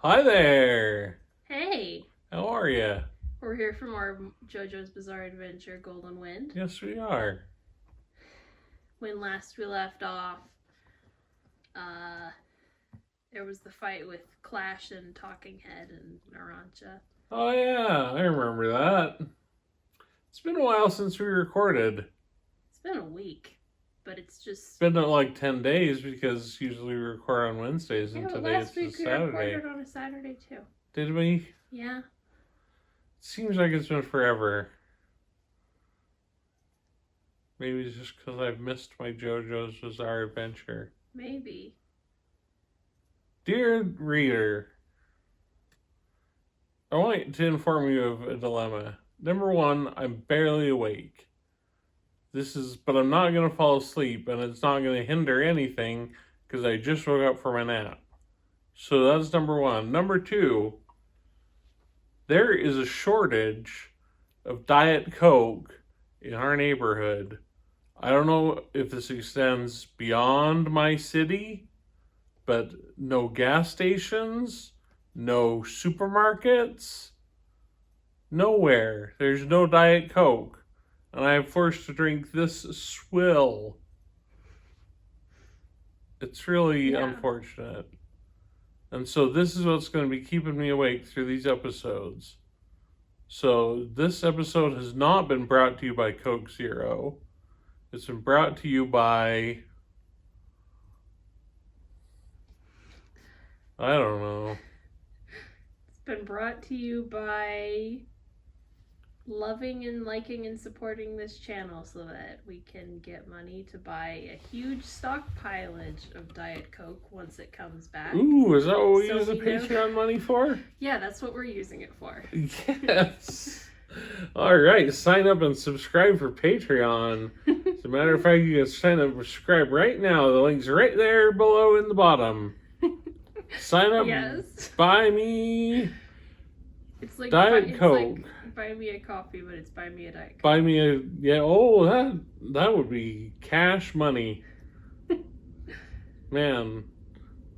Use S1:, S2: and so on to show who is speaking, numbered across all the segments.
S1: Hi there!
S2: Hey!
S1: How are you?
S2: We're here from our JoJo's Bizarre Adventure Golden Wind.
S1: Yes, we are.
S2: When last we left off, there was the fight with Clash and Talking Head and Narancha.
S1: Oh yeah, I remember that. It's been a while since we recorded.
S2: It's been a week, but it's just...
S1: It's been like 10 days because usually we record on Wednesdays and
S2: but
S1: today
S2: last
S1: it's
S2: week
S1: a
S2: we
S1: Saturday.
S2: recorded on a Saturday too.
S1: Did we?
S2: Yeah.
S1: Seems like it's been forever. Maybe it's just because I've missed my JoJo's Bizarre Adventure.
S2: Maybe.
S1: Dear reader, I want to inform you of a dilemma. Number one, I'm barely awake. But I'm not going to fall asleep, and it's not going to hinder anything because I just woke up from a nap. So that's number one. Number two, there is a shortage of Diet Coke in our neighborhood. I don't know if this extends beyond my city, but no gas stations, no supermarkets, nowhere. There's no Diet Coke. And I am forced to drink this swill. It's really unfortunate. And so this is what's going to be keeping me awake through these episodes. So this episode has not been brought to you by Coke Zero. It's been brought to you by... I don't know.
S2: It's been brought to you by loving and liking and supporting this channel so that we can get money to buy a huge stockpilage of Diet Coke once it comes back.
S1: Ooh, is that what we use the Patreon money for?
S2: Yeah, that's what we're using it for.
S1: Yes. All right, sign up and subscribe for Patreon. As a matter of fact, you can sign up and subscribe right now. The link's right there below in the bottom. Sign up.
S2: Yes.
S1: Buy me.
S2: It's like
S1: Diet Coke.
S2: Like buy me a coffee, but it's buy me a Diet Coke.
S1: Buy me a that would be cash money. Man,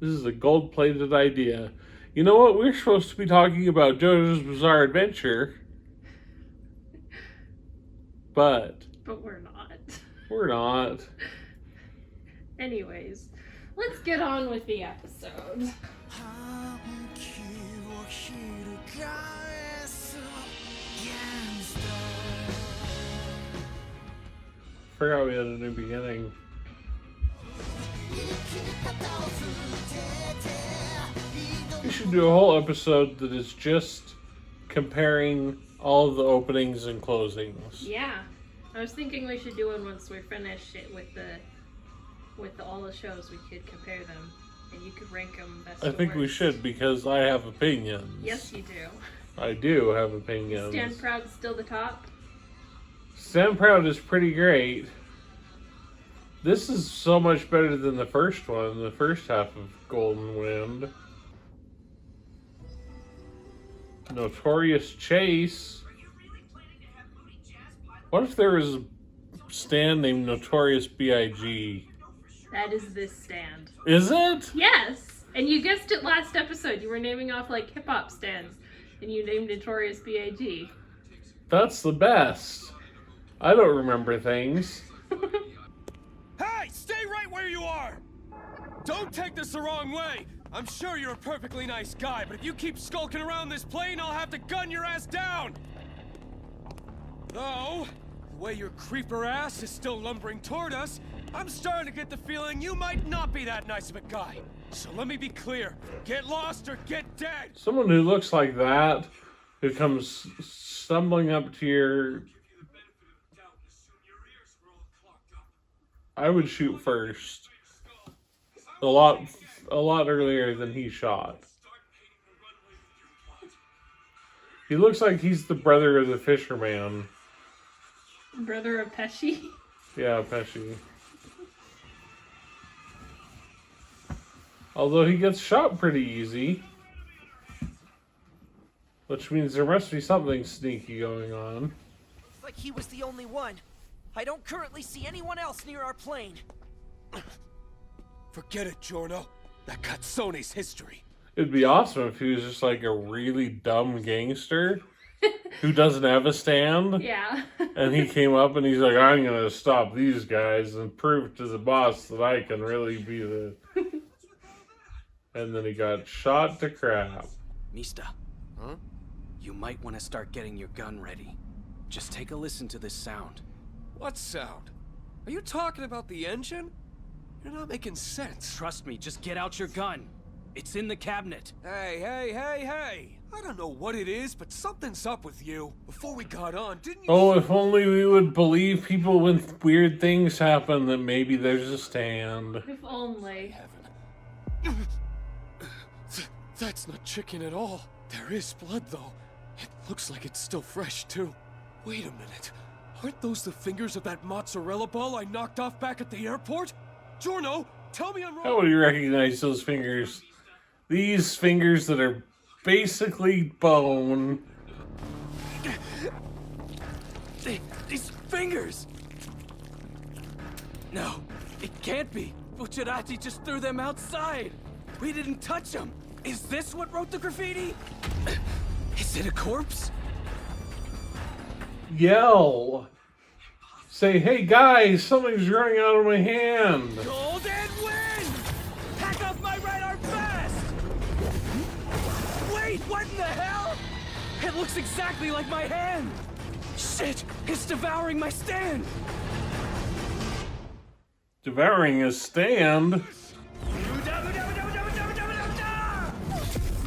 S1: this is a gold-plated idea. You know what? We're supposed to be talking about JoJo's Bizarre Adventure, but
S2: we're not.
S1: We're not.
S2: Anyways, let's get on with the episode.
S1: Forgot we had a new beginning. We should do a whole episode that is just comparing all of the openings and closings.
S2: Yeah, I was thinking we should do one once we're finished it with all the shows. We could compare them, and you could rank them best.
S1: I think we should because I have opinions.
S2: Yes, you do.
S1: I do have opinions.
S2: Stand Proud still the top?
S1: Stand Proud is pretty great. This is so much better than the first one, the first half of Golden Wind. Notorious Chase. What if there was a stand named Notorious B.I.G?
S2: That is this stand.
S1: Is it?
S2: Yes! And you guessed it last episode. You were naming off like hip-hop stands. And you named Notorious B.I.G.
S1: That's the best. I don't remember things.
S3: Hey, stay right where you are! Don't take this the wrong way. I'm sure you're a perfectly nice guy, but if you keep skulking around this plane, I'll have to gun your ass down! Though, the way your creeper ass is still lumbering toward us, I'm starting to get the feeling you might not be that nice of a guy. So let me be clear. Get lost or get dead!
S1: Someone who looks like that, who comes stumbling up to your... I would shoot first. A lot earlier than he shot. He looks like he's the brother of the fisherman.
S2: Brother of Pesci?
S1: Yeah, Pesci. Although he gets shot pretty easy. Which means there must be something sneaky going on.
S4: Looks like he was the only one. I don't currently see anyone else near our plane.
S3: Forget it, Giorno. That got Sony's history.
S1: It'd be awesome if he was just like a really dumb gangster who doesn't have a stand.
S2: Yeah.
S1: And he came up and he's like, I'm going to stop these guys and prove to the boss that I can really be the... And then he got shot to crap.
S5: Mista.
S3: Huh?
S5: You might want to start getting your gun ready. Just take a listen to this sound.
S3: What sound? Are you talking about the engine? You're not making sense.
S5: Trust me, just get out your gun. It's in the cabinet.
S3: Hey. I don't know what it is, but something's up with you. Before we got on, didn't you...
S1: Oh, if only we would believe people when weird things happen that maybe there's a stand.
S2: If only.
S3: Heaven. That's not chicken at all. There is blood, though. It looks like it's still fresh, too. Wait a minute. Aren't those the fingers of that mozzarella ball I knocked off back at the airport? Giorno, tell me I'm wrong.
S1: How would you recognize those fingers? These fingers that are basically bone.
S5: These fingers! No, it can't be. Bucciarati just threw them outside. We didn't touch them. Is this what wrote the graffiti? Is it a corpse?
S1: Yell. Say, hey guys, something's running out of my hand.
S5: Golden wind! Hack off my right arm fast! Wait, what in the hell? It looks exactly like my hand! Shit, it's devouring my stand!
S1: Devouring his stand.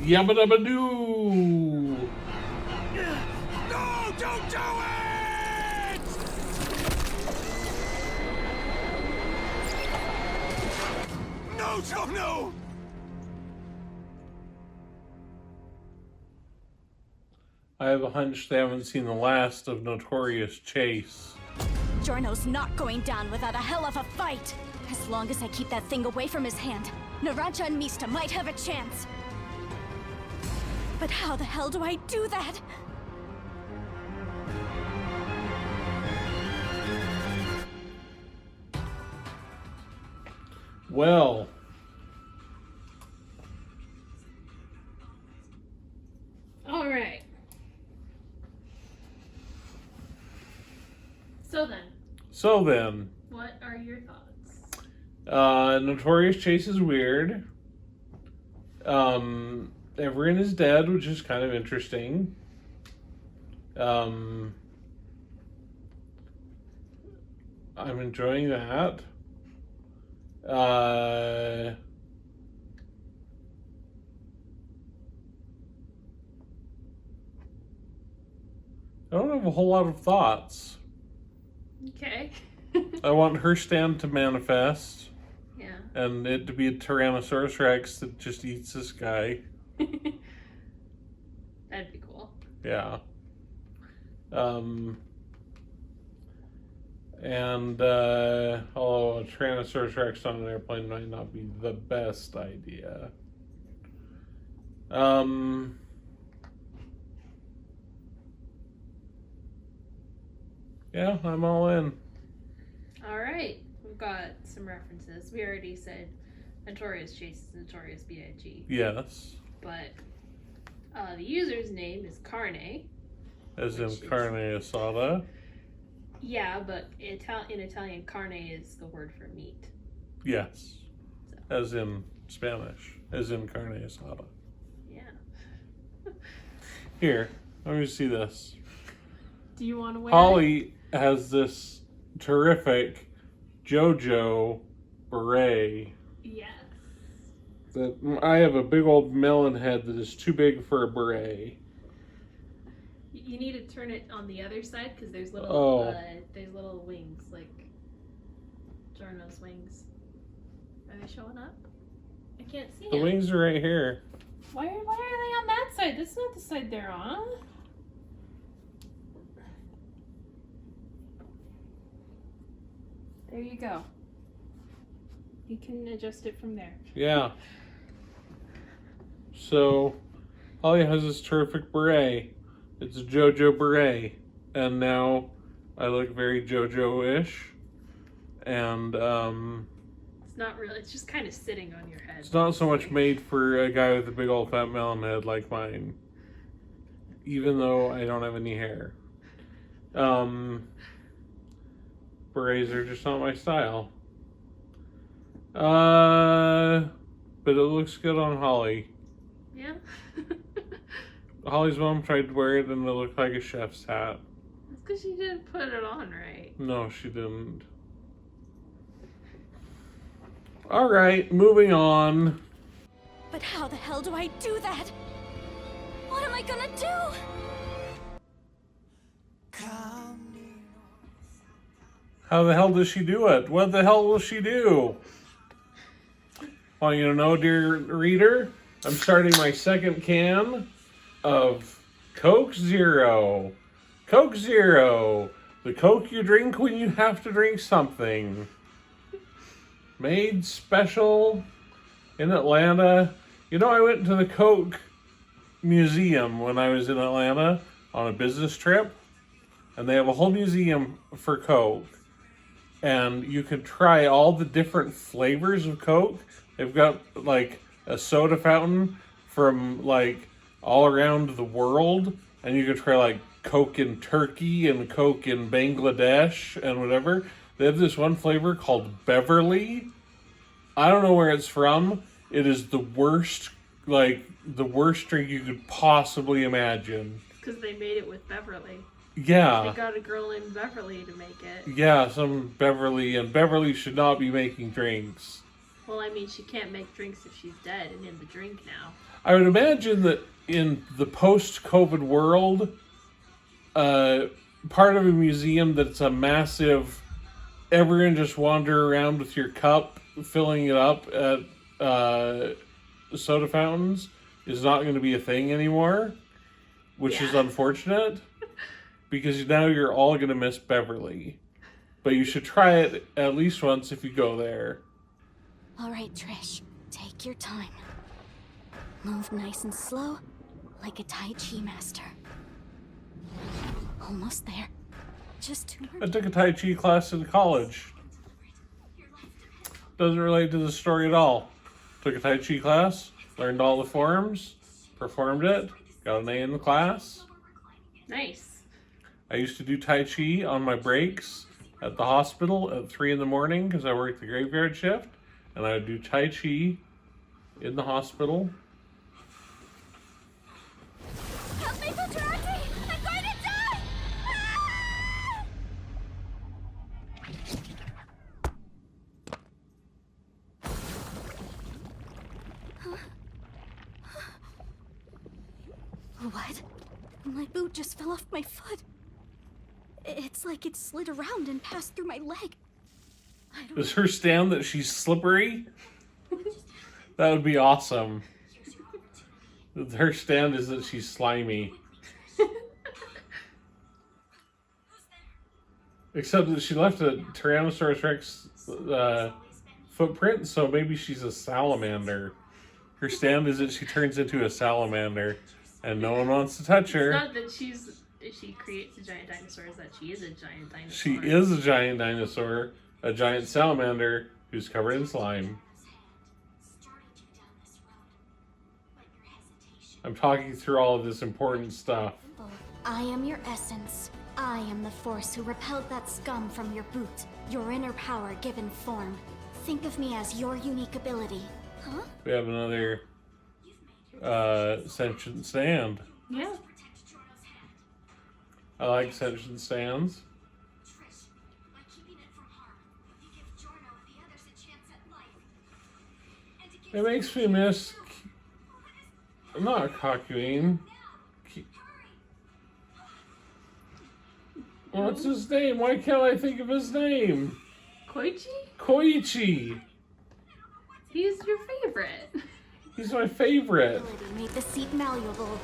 S1: Yabba dabba doo.
S3: No, don't do it! No, Giorno!
S1: I have a hunch they haven't seen the last of Notorious Chase.
S6: Giorno's not going down without a hell of a fight. As long as I keep that thing away from his hand, Narancia and Mista might have a chance. But how the hell do I do that?
S1: Well,
S2: All right. So then, what are your thoughts?
S1: Notorious Chase is weird. Everyone is dead, which is kind of interesting. I'm enjoying that. I don't have a whole lot of thoughts.
S2: Okay.
S1: I want her stand to manifest.
S2: Yeah.
S1: And it to be a Tyrannosaurus Rex that just eats this guy.
S2: That'd be cool.
S1: Yeah. Although a Tyrannosaurus Rex on an airplane might not be the best idea. Yeah, I'm all in.
S2: All right. We've got some references. We already said Notorious Chase is Notorious B.I.G.
S1: Yes.
S2: But the user's name is Carne.
S1: As in
S2: Which is-
S1: carne asada.
S2: Yeah, but in Italian, carne is the word for meat.
S1: Yes.
S2: So,
S1: As in Spanish. As in carne asada.
S2: yeah.
S1: Here, let me see this.
S2: Do you want to wear
S1: Holly has this terrific JoJo beret.
S2: Yes.
S1: That I have a big old melon head that is too big for a beret.
S2: You need to turn it on the other side because there's little wings, like Giorno's wings. Are they showing up? I can't see
S1: The
S2: them.
S1: wings are right here.
S2: Why are they on that side? This is not the side they're on. There you go. You can adjust it from there.
S1: Yeah. So, Holly has this terrific beret. It's a JoJo beret. And now I look very JoJo-ish. And,
S2: It's not really. It's just kind of sitting on your head.
S1: It's not so much made for a guy with a big old fat melon head like mine. Even though I don't have any hair. Berets are just not my style. But it looks good on Holly.
S2: Yeah.
S1: Holly's mom tried to wear it and it looked like a chef's hat.
S2: It's because she didn't put it on right.
S1: No, she didn't. Alright, moving on.
S6: But how the hell do I do that? What am I gonna do?
S1: How the hell does she do it? What the hell will she do? Want you to know, dear reader? I'm starting my second can of Coke Zero. Coke Zero. The Coke you drink when you have to drink something. Made special in Atlanta. You know, I went to the Coke Museum when I was in Atlanta on a business trip. And they have a whole museum for Coke. And you can try all the different flavors of Coke. They've got like a soda fountain from like all around the world. And you can try like Coke in Turkey and Coke in Bangladesh and whatever. They have this one flavor called Beverly. I don't know where it's from. It is the worst, like the worst drink you could possibly imagine.
S2: Because they made it with Beverly.
S1: Yeah.
S2: They got a girl named Beverly to make it.
S1: Yeah, some Beverly, and Beverly should not be making drinks.
S2: Well, I mean, she can't make drinks if she's dead and in the drink now.
S1: I would imagine that in the post-COVID world, part of a museum that's a massive, everyone just wander around with your cup, filling it up at soda fountains is not going to be a thing anymore, which is unfortunate. Because now you're all going to miss Beverly. But you should try it at least once if you go there.
S6: All right, Trish. Take your time. Move nice and slow, like a Tai Chi master. Almost there. Just 2 more.
S1: I took a Tai Chi class in college. Doesn't relate to the story at all. Took a Tai Chi class, learned all the forms, performed it, got an A in the class.
S2: Nice.
S1: I used to do Tai Chi on my breaks at the hospital at 3 in the morning because I worked the graveyard shift. And I would do Tai Chi in the hospital.
S6: Help me, Bucciarati! I'm going to die! What? My boot just fell off my foot. It's like it slid around and passed through my leg.
S1: Is her stand that she's slippery? That would be awesome. Her stand is that she's slimy. Except that she left a Tyrannosaurus Rex footprint, so maybe she's a salamander. Her stand is that she turns into a salamander, and no one wants to touch her.
S2: It's not that she creates a giant dinosaur, it's that she is a giant dinosaur.
S1: She is a giant dinosaur, a giant salamander who's covered in slime. I'm talking through all of this important stuff.
S6: I am your essence. I am the force who repelled that scum from your boot. Your inner power given form. Think of me as your unique ability. Huh?
S1: We have another sentient stand.
S2: Yeah.
S1: I like sentient stands. It makes me miss... Not Kakuin. What's his name? Why can't I think of his name?
S2: Koichi?
S1: Koichi!
S2: He's your favorite.
S1: He's my favorite.
S6: Ability made the seat malleable.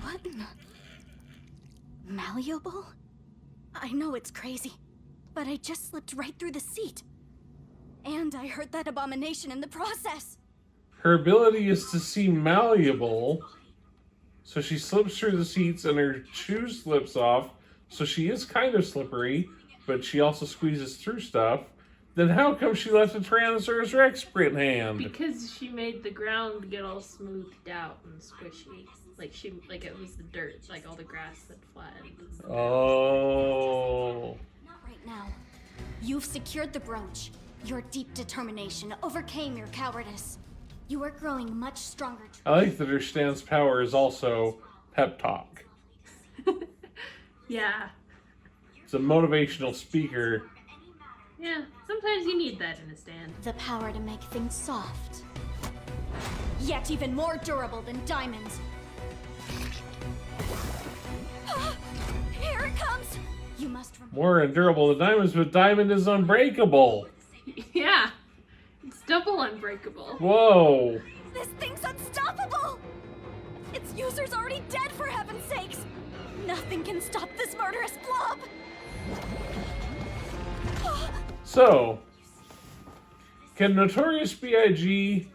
S6: What? Malleable? I know it's crazy, but I just slipped right through the seat. And I hurt that abomination in the process.
S1: Her ability is to seem malleable, so she slips through the seats and her shoe slips off, so she is kind of slippery, but she also squeezes through stuff. Then how come she left a Tyrannosaurus Rex sprint hand?
S2: Because she made the ground get all smoothed out and squishy. Like it was the dirt, like all the grass that flattened.
S1: Oh.
S6: Not right now. You've secured the brooch. Your deep determination overcame your cowardice. You are growing much stronger.
S1: I like that her stance power is also pep talk.
S2: Yeah.
S1: It's a motivational speaker.
S2: Yeah, sometimes you need that in a stand.
S6: The power to make things soft. Yet even more durable than diamonds. Here it comes! You must remember.
S1: More endurable than diamonds, but diamond is unbreakable.
S2: Yeah. It's double unbreakable.
S1: Whoa.
S6: This thing's unstoppable! Its user's already dead, for heaven's sakes! Nothing can stop this murderous blob!
S1: So, can Notorious B.I.G.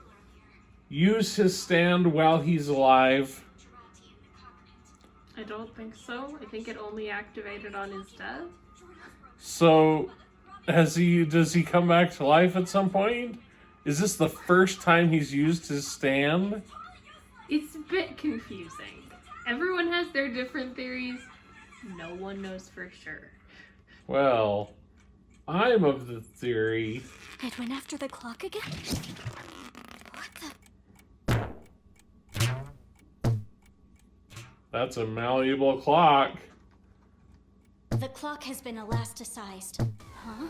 S1: use his stand while he's alive?
S2: I don't think so. I think it only activated on his death.
S1: So, does he come back to life at some point? Is this the first time he's used his stand?
S2: It's a bit confusing. Everyone has their different theories. No one knows for sure.
S1: Well, I'm of the theory.
S6: It went after the clock again? What the?
S1: That's a malleable clock.
S6: The clock has been elasticized. Huh?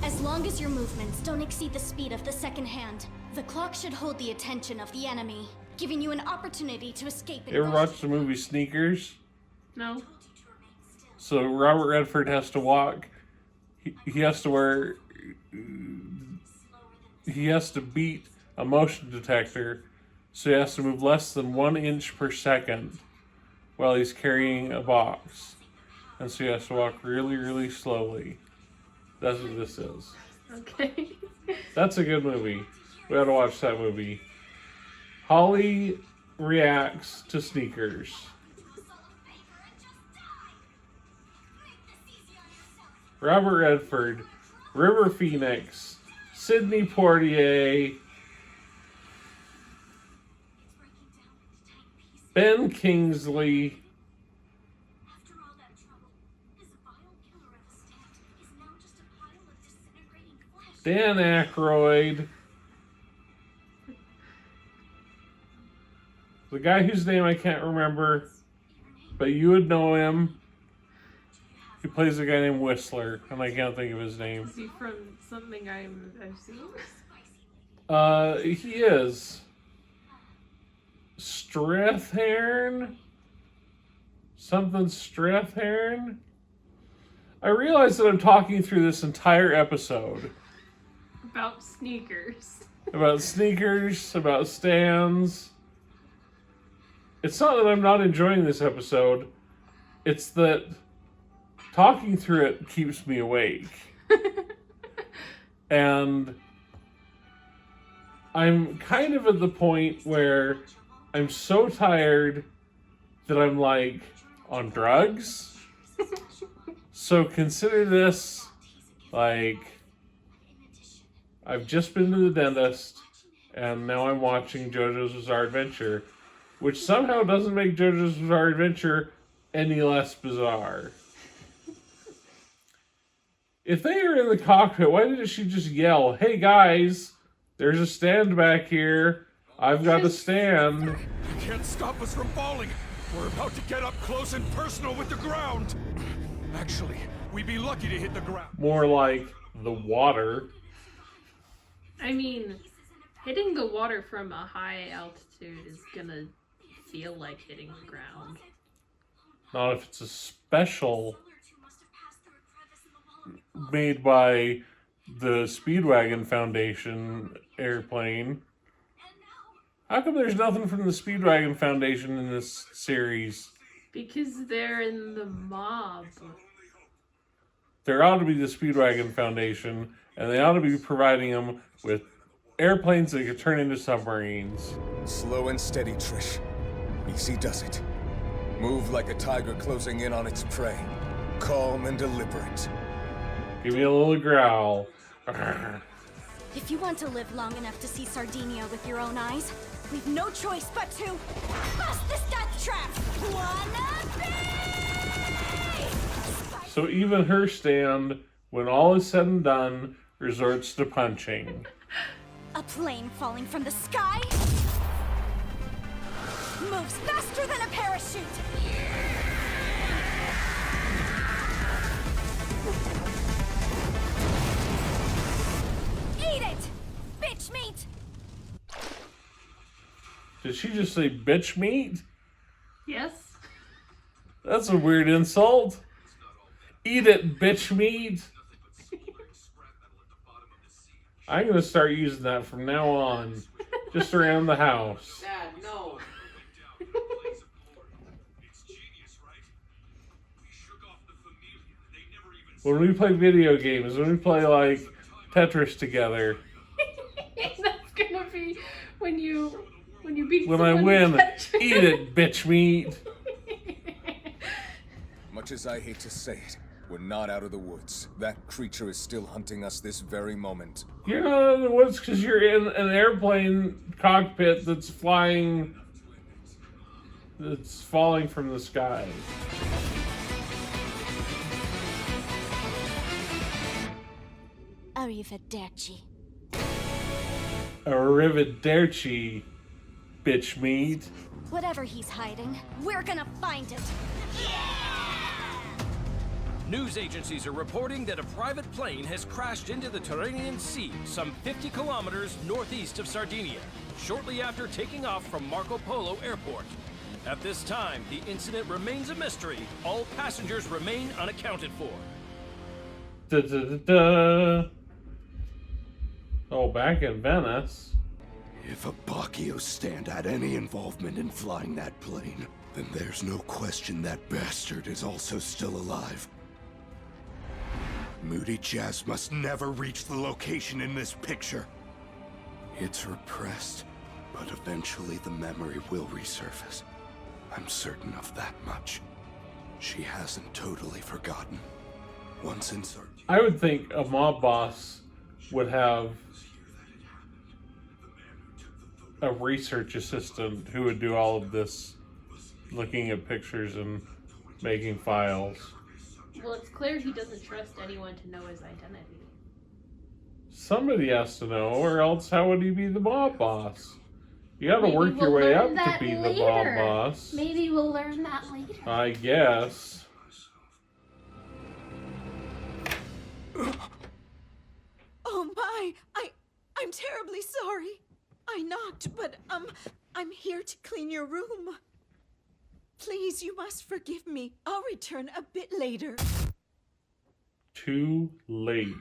S6: As long as your movements don't exceed the speed of the second hand, the clock should hold the attention of the enemy, giving you an opportunity to escape and
S1: You ever watched the movie Sneakers?
S2: No.
S1: So Robert Redford has to walk. He has to wear. He has to beat a motion detector, so he has to move less than 1 inch per second while he's carrying a box, and so he has to walk really, really slowly. That's what this is.
S2: Okay.
S1: That's a good movie. We ought to watch that movie. Holly reacts to Sneakers. Robert Redford, River Phoenix, Sidney Poitier, Ben Kingsley, Dan Aykroyd, the guy whose name I can't remember, but you would know him. He plays a guy named Whistler, and I can't think of his name.
S2: Is he from something I've seen?
S1: He is. Strathhairn? Something Strathhairn? I realize that I'm talking through this entire episode
S2: About sneakers.
S1: about sneakers, about stands. It's not that I'm not enjoying this episode. It's that talking through it keeps me awake. And I'm kind of at the point where I'm so tired that I'm like on drugs. So consider this like I've just been to the dentist and now I'm watching JoJo's Bizarre Adventure, which somehow doesn't make JoJo's Bizarre Adventure any less bizarre. If they are in the cockpit, why didn't she just yell, "Hey guys, there's a stand back here. I've got a stand."
S3: You can't stop us from falling. We're about to get up close and personal with the ground. Actually, we'd be lucky to hit the ground.
S1: More like the water.
S2: I mean, hitting the water from a high altitude is gonna feel like hitting the ground.
S1: Not if it's a special made by the Speedwagon Foundation airplane. How come there's nothing from the Speedwagon Foundation in this series?
S2: Because they're in the mob.
S1: There ought to be the Speedwagon Foundation, and they ought to be providing them with airplanes that could turn into submarines.
S7: Slow and steady, Trish. Easy does it. Move like a tiger closing in on its prey. Calm and deliberate.
S1: Give me a little growl.
S6: If you want to live long enough to see Sardinia with your own eyes, we've no choice but to bust this death trap! Wanna be?
S1: So even her stand, when all is said and done, resorts to punching.
S6: A plane falling from the sky moves faster than a parachute. Eat it, bitch meat.
S1: Did she just say bitch meat?
S2: Yes.
S1: That's a weird insult. Eat it, bitch meat. I'm gonna start using that from now on. Just around the house.
S8: Dad, no.
S1: When we play video games, when we play like Tetris together,
S2: That's gonna be when you beat
S1: when I
S2: someone
S1: win,
S2: in Tetris.
S1: eat it, bitch meat.
S7: Much as I hate to say it, we're not out of the woods. That creature is still hunting us this very moment.
S1: You're not out of the woods because you're in an airplane cockpit that's flying, that's falling from the sky.
S6: Arrivederci.
S1: Arrivederci, bitch meat.
S6: Whatever he's hiding, we're gonna find it.
S5: News agencies are reporting that a private plane has crashed into the Tyrrhenian Sea, some 50 kilometers northeast of Sardinia, shortly after taking off from Marco Polo Airport. At this time, the incident remains a mystery. All passengers remain unaccounted for.
S1: Da, da, da, da. Oh, back in Venice.
S3: If Abacchio stand had any involvement in flying that plane, then there's no question that bastard is also still alive. Moody Jazz must never reach the location in this picture. It's repressed, but eventually the memory will resurface. I'm certain of that much. She hasn't totally forgotten. Once in Sardinia.
S1: I would think a mob boss would have a research assistant who would do all of this, looking at pictures and making files.
S2: Well, it's clear he doesn't trust anyone to know his identity.
S1: Somebody has to know, or else how would he be the mob boss? You gotta
S2: Maybe
S1: work your
S2: we'll
S1: way
S2: learn
S1: up to
S2: that
S1: be the
S2: later.
S1: mob boss.
S2: Maybe we'll learn that later.
S1: I guess.
S9: Oh my! I'm terribly sorry. I knocked, but I'm here to clean your room. Please, you must forgive me. I'll return a bit later.
S1: Too late.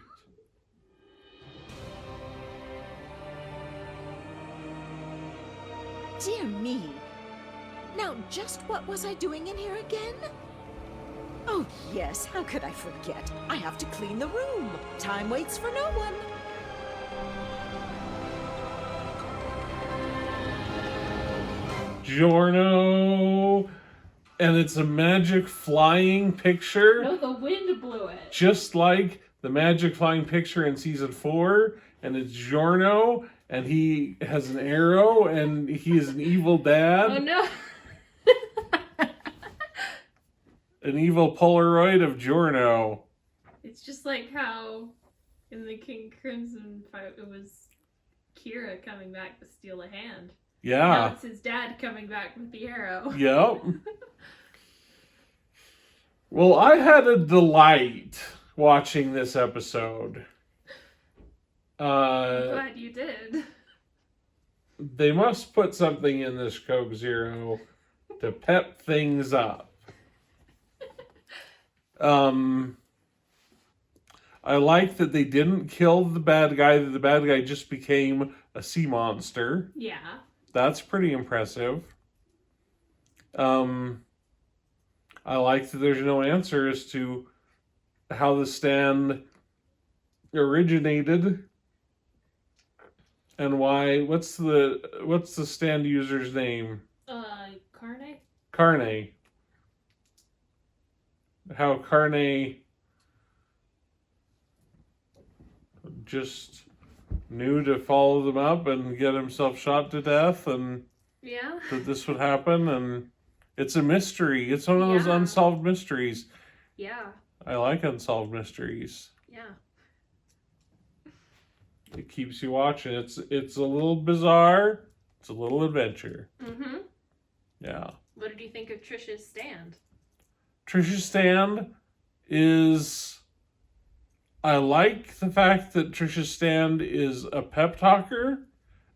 S9: Dear me. Now, just what was I doing in here again? Oh, yes, how could I forget? I have to clean the room. Time waits for no one.
S1: Giorno! And it's a magic flying picture.
S2: No, the wind blew it.
S1: Just like the magic flying picture in season 4. And it's Giorno. And he has an arrow. And he is an evil dad.
S2: Oh no.
S1: An evil Polaroid of Giorno.
S2: It's just like how in the King Crimson fight it was Kira coming back to steal a hand. Now
S1: Yeah.
S2: it's his dad coming back with the arrow.
S1: Yep. Well, I had a delight watching this episode.
S2: Glad you did.
S1: They must put something in this Coke Zero to pep things up. I like that they didn't kill the bad guy, that the bad guy just became a sea monster.
S2: Yeah.
S1: That's pretty impressive. I like that there's no answer as to how the stand originated. And why? What's the stand user's name?
S2: Carne?
S1: Carne. How Carne just knew to follow them up and get himself shot to death, and
S2: Yeah.
S1: that this would happen, and it's a mystery. It's one of those
S2: Yeah.
S1: unsolved mysteries.
S2: Yeah.
S1: I like unsolved mysteries.
S2: Yeah.
S1: It keeps you watching. It's a little bizarre. It's a little adventure.
S2: Mm-hmm.
S1: Yeah.
S2: What did you think of Trish's stand?
S1: Trish's stand is... I like the fact that Trish's stand is a pep talker.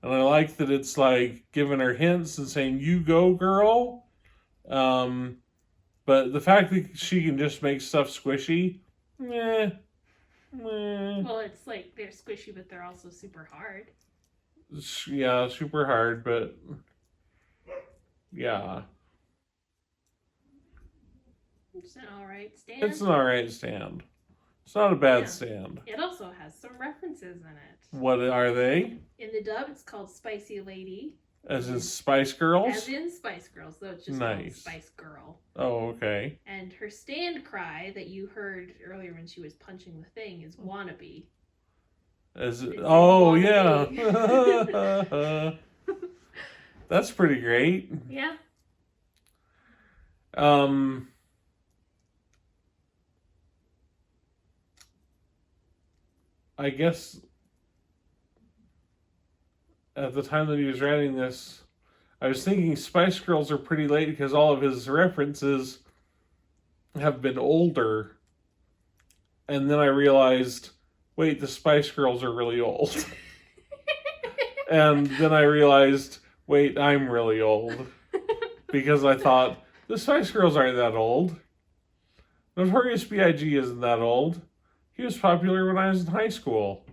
S1: And I like that it's like giving her hints and saying, you go, girl. But the fact that she can just make stuff squishy, meh.
S2: Well, it's like they're squishy, but they're also super hard.
S1: Yeah, super hard, but yeah.
S2: It's an alright stand.
S1: It's an alright stand. It's not a bad
S2: Yeah.
S1: stand.
S2: It also has some references in it.
S1: What are they?
S2: In the dub, it's called Spicy Lady.
S1: As in Spice Girls?
S2: As in Spice Girls, though it's just
S1: Nice.
S2: called Spice Girl.
S1: Oh, okay.
S2: And her stand cry that you heard earlier when she was punching the thing is wannabe.
S1: As
S2: It's
S1: oh
S2: wannabe.
S1: yeah. That's pretty great.
S2: Yeah.
S1: I guess at the time that he was writing this, I was thinking Spice Girls are pretty late because all of his references have been older. And then I realized, wait, the Spice Girls are really old. And then I realized, wait, I'm really old. Because I thought, the Spice Girls aren't that old. Notorious B.I.G. isn't that old. He was popular when I was in high school.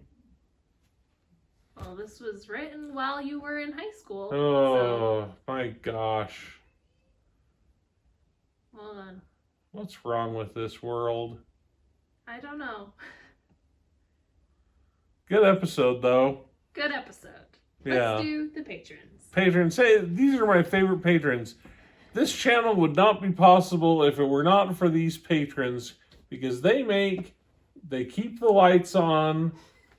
S2: Well, this was written while you were in high school.
S1: Oh, my gosh.
S2: Hold on.
S1: What's wrong with this world?
S2: I don't know.
S1: Good episode, though.
S2: Good episode.
S1: Yeah.
S2: Let's do the patrons.
S1: Patrons, say, these are my favorite patrons. This channel would not be possible if it were not for these patrons, because they keep the lights on,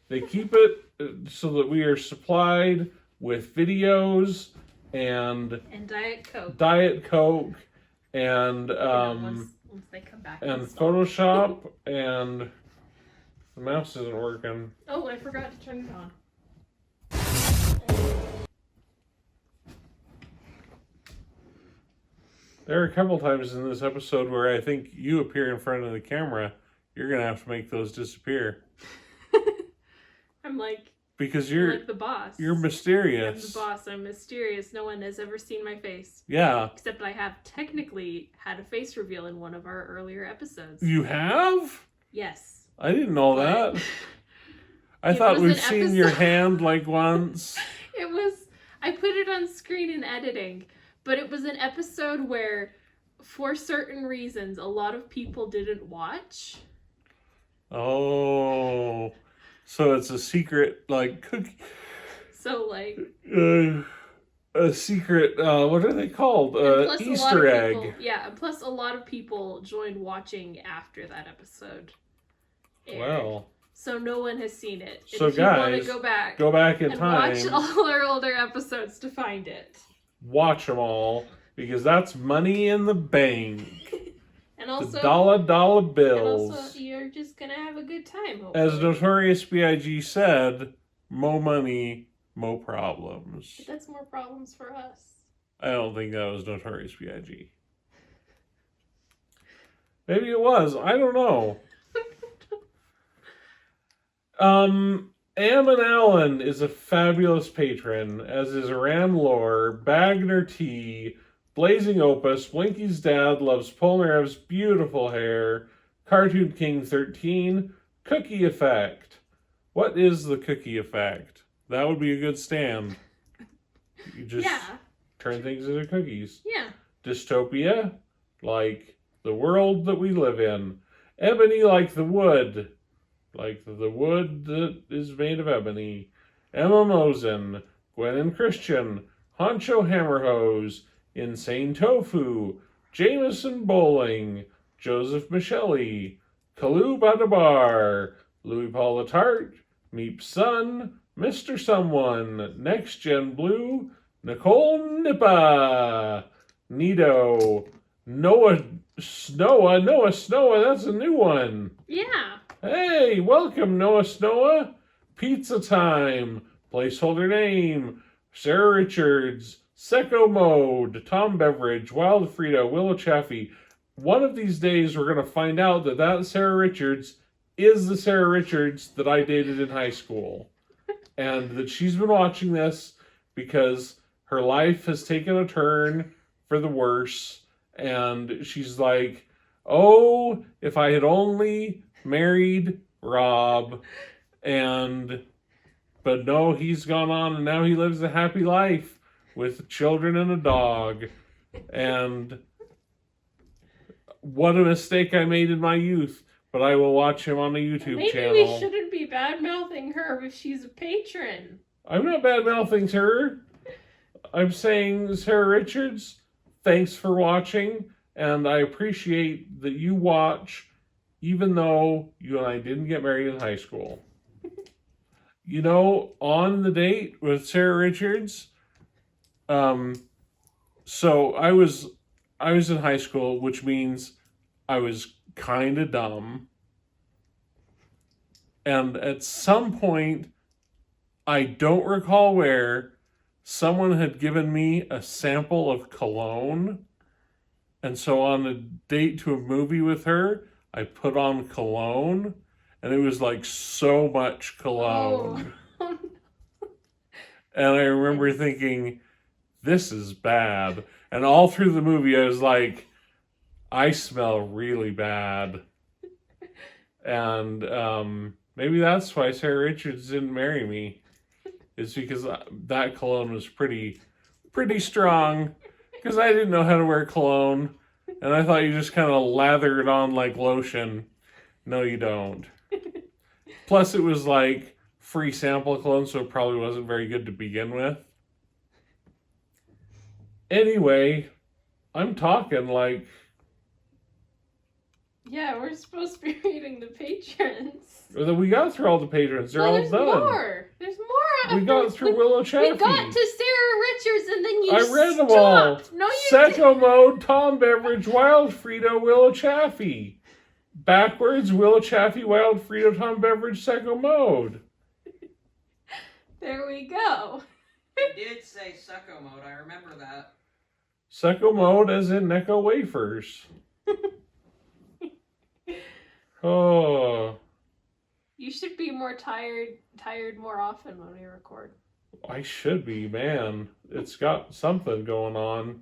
S1: they keep it so that we are supplied with videos and
S2: Diet Coke.
S1: And
S2: Once they come back
S1: and
S2: install.
S1: Photoshop, and the mouse isn't working.
S2: Oh, I forgot to turn it on.
S1: There are a couple times in this episode where I think you appear in front of the camera. You're gonna have to make those disappear.
S2: I'm like,
S1: because
S2: I'm
S1: you're
S2: like the boss.
S1: You're
S2: I'm
S1: mysterious.
S2: the boss. I'm mysterious. No one has ever seen my face.
S1: Yeah.
S2: Except I have technically had a face reveal in one of our earlier episodes.
S1: You have?
S2: Yes.
S1: I didn't know
S2: But
S1: that. I
S2: it
S1: thought
S2: was
S1: we've
S2: an
S1: seen your
S2: episode-
S1: hand like once.
S2: I put it on screen in editing, but it was an episode where, for certain reasons, a lot of people didn't watch.
S1: Oh. So it's a secret, like, cookie.
S2: So, like...
S1: a secret, what are they called?
S2: and plus
S1: Easter
S2: a lot
S1: egg.
S2: of people, yeah, and plus a lot of people joined watching after that episode aired.
S1: Well.
S2: So no one has seen it. And
S1: So
S2: if you want
S1: guys,
S2: to go back
S1: in
S2: and
S1: time.
S2: watch all our older episodes to find it.
S1: Watch them all, because that's money in the bank.
S2: And also,
S1: the dollar
S2: and
S1: bills.
S2: also, you're just gonna have a good time. Hopefully.
S1: As Notorious B.I.G. said, mo money, mo problems.
S2: But that's more problems for us.
S1: I don't think that was Notorious B.I.G. Maybe it was. I don't know. Ammon Allen is a fabulous patron, as is Ram Lore, Bagner T, Blazing Opus, Blinky's dad loves Polnarev's beautiful hair, Cartoon King 13, Cookie Effect. What is the Cookie Effect? That would be a good stand. You just turn things into cookies.
S2: Yeah.
S1: Dystopia, like the world that we live in. Ebony, like the wood. Like the wood that is made of ebony. Emma Mosen, Gwen and Christian, Honcho Hammerhose, Insane Tofu, Jameson Bowling, Joseph Michelli, Kalu Badabar, Louis Paul Latart, Meep Sun, Mr. Someone, Next Gen Blue, Nicole Nippa, Nito, Noah Snowa, that's a new one.
S2: Yeah.
S1: Hey, welcome Noah Snowa. Pizza Time, placeholder name, Sarah Richards, Secco Mode, Tom Beveridge, Wild Frito, Willow Chaffee. One of these days we're going to find out that Sarah Richards is the Sarah Richards that I dated in high school. And that she's been watching this because her life has taken a turn for the worse. And she's like, oh, if I had only married Rob. But no, he's gone on and now he lives a happy life with children and a dog. And what a mistake I made in my youth. But I will watch him on a YouTube channel.
S2: Maybe we shouldn't be bad-mouthing her if she's a patron.
S1: I'm not bad-mouthing her. I'm saying, Sarah Richards, thanks for watching. And I appreciate that you watch, even though you and I didn't get married in high school. You know, on the date with Sarah Richards, so I was in high school, which means I was kind of dumb. And at some point, I don't recall where, someone had given me a sample of cologne. And so on a date to a movie with her, I put on cologne. And it was like so much cologne.
S2: Oh.
S1: And I remember thinking, this is bad. And all through the movie, I was like, I smell really bad. And maybe that's why Sarah Richards didn't marry me. It's because that cologne was pretty strong. Because I didn't know how to wear cologne. And I thought you just kind of lather it on like lotion. No, you don't. Plus, it was like free sample cologne, so it probably wasn't very good to begin with. Anyway, I'm talking like...
S2: Yeah, we're supposed to be reading the patrons.
S1: We got through all the patrons. They're all
S2: there's
S1: done.
S2: More. There's more.
S1: We got through Willow Chaffee.
S2: We got to Sarah Richards and then you
S1: I read them all.
S2: No, you
S1: Secco Mode, Tom Beveridge, Wild Frito, Willow Chaffee. Backwards, Willow Chaffee, Wild Frito, Tom Beveridge, Secco Mode.
S2: There we go.
S8: You did say Secco Mode, I remember that.
S1: Secco Mode as in Necco wafers. Oh.
S2: You should be more tired more often when we record.
S1: I should be, man. It's got something going on.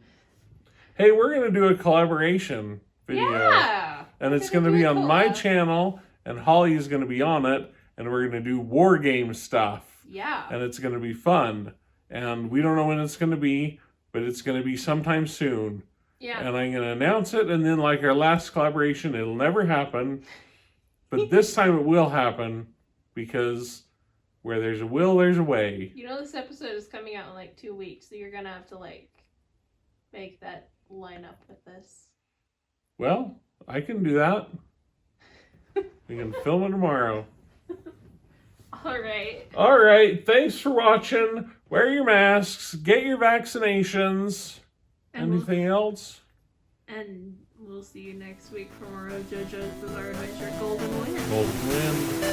S1: Hey, we're going to do a collaboration video.
S2: Yeah.
S1: And it's going to be on my channel, and Holly is going to be on it, and we're going to do war game stuff.
S2: Yeah.
S1: And it's going to be fun. And we don't know when it's going to be, but it's going to be sometime soon.
S2: Yeah.
S1: And I'm going to announce it, and then like our last collaboration, it'll never happen. But this time it will happen, because where there's a will, there's a way.
S2: You know this episode is coming out in like 2 weeks, so you're going to have to like make that line up with this.
S1: Well, I can do that. We can film it tomorrow. All right. Thanks for watching. Wear your masks. Get your vaccinations.
S2: And
S1: anything else?
S2: And we'll see you next week for more of JoJo's Bizarre Adventure Golden Wind.
S1: Golden Wind.